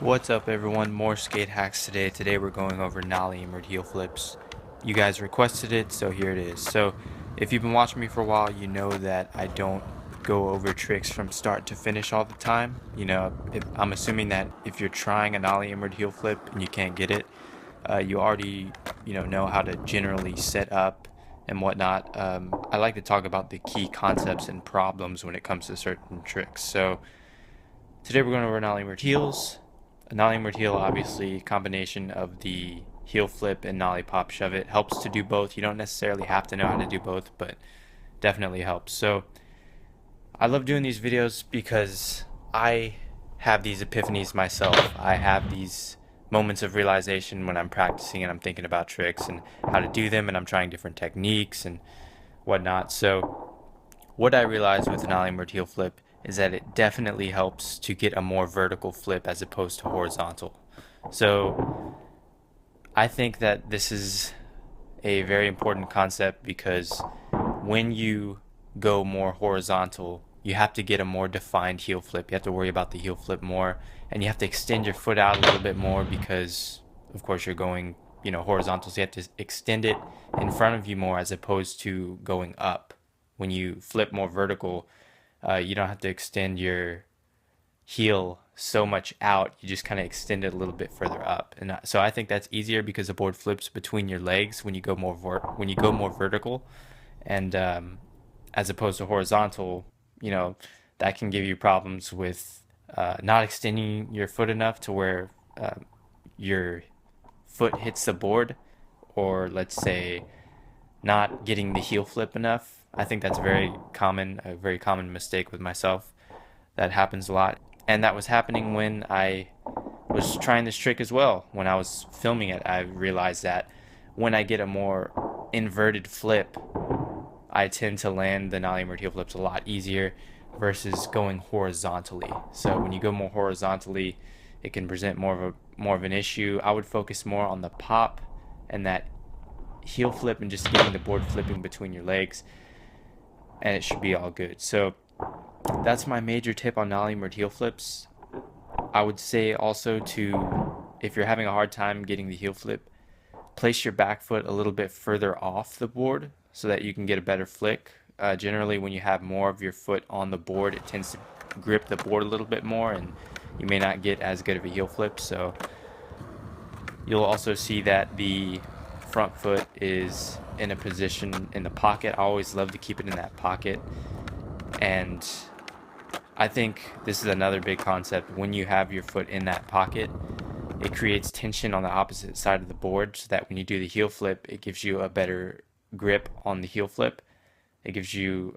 What's up everyone, more skate hacks today. Today we're going over nollie inward heel flips. You guys requested it, so here it is. So if you've been watching me for a while, you know that I don't go over tricks from start to finish all the time. I'm assuming that if you're trying a nollie inward heel flip and you can't get it, you already know how to generally set up and whatnot. I like to talk about the key concepts and problems when it comes to certain tricks. So today we're going over nollie inward heels. A nollie inward heel, obviously, combination of the heel flip and nollie pop shove it, helps to do both. You don't necessarily have to know how to do both, but definitely helps. So I love doing these videos because I have these epiphanies myself. I have these moments of realization when I'm practicing and I'm thinking about tricks and how to do them, and I'm trying different techniques and whatnot. So what I realized with the nollie inward heel flip is that it definitely helps to get a more vertical flip as opposed to horizontal. So I think that this is a very important concept because when you go more horizontal, you have to get a more defined heel flip. You have to worry about the heel flip more, and you have to extend your foot out a little bit more because, of course, you're going, horizontal. So you have to extend it in front of you more as opposed to going up. When you flip more vertical, you don't have to extend your heel so much out. You just kind of extend it a little bit further up, and so I think that's easier because the board flips between your legs when you go more vertical, and as opposed to horizontal. That can give you problems with not extending your foot enough to where your foot hits the board, or let's say not getting the heel flip enough. I think that's a very common mistake with myself. That happens a lot. And that was happening when I was trying this trick as well. When I was filming it, I realized that when I get a more inverted flip, I tend to land the nollie inward heel flips a lot easier versus going horizontally. So when you go more horizontally, it can present more of an issue. I would focus more on the pop and that heel flip and just getting the board flipping between your legs, and it should be all good. So that's my major tip on nollie inward heel flips. I would say also if you're having a hard time getting the heel flip, place your back foot a little bit further off the board so that you can get a better flick. Generally, when you have more of your foot on the board, it tends to grip the board a little bit more, and you may not get as good of a heel flip. So you'll also see that the front foot is in a position in the pocket. I always love to keep it in that pocket, and I think this is another big concept. When you have your foot in that pocket, it creates tension on the opposite side of the board so that when you do the heel flip, it gives you a better grip on the heel flip. It gives you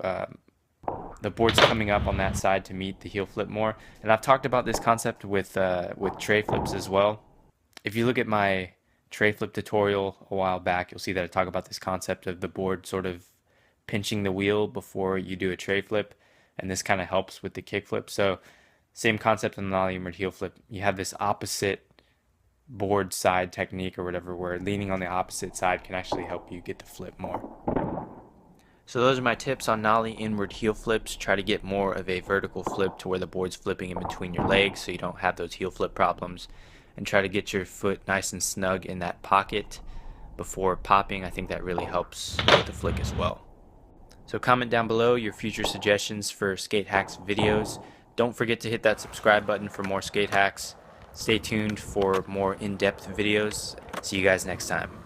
the board's coming up on that side to meet the heel flip more. And I've talked about this concept with tray flips as well. If you look at my tray flip tutorial a while back, you'll see that I talk about this concept of the board sort of pinching the wheel before you do a tray flip, and this kind of helps with the kick flip. So same concept in the nollie inward heel flip. You have this opposite board side technique or whatever, where leaning on the opposite side can actually help you get the flip more. So those are my tips on nollie inward heel flips. Try to get more of a vertical flip to where the board's flipping in between your legs so you don't have those heel flip problems, and try to get your foot nice and snug in that pocket before popping. I think that really helps with the flick as well. So comment down below your future suggestions for skate hacks videos. Don't forget to hit that subscribe button for more skate hacks. Stay tuned for more in-depth videos. See you guys next time.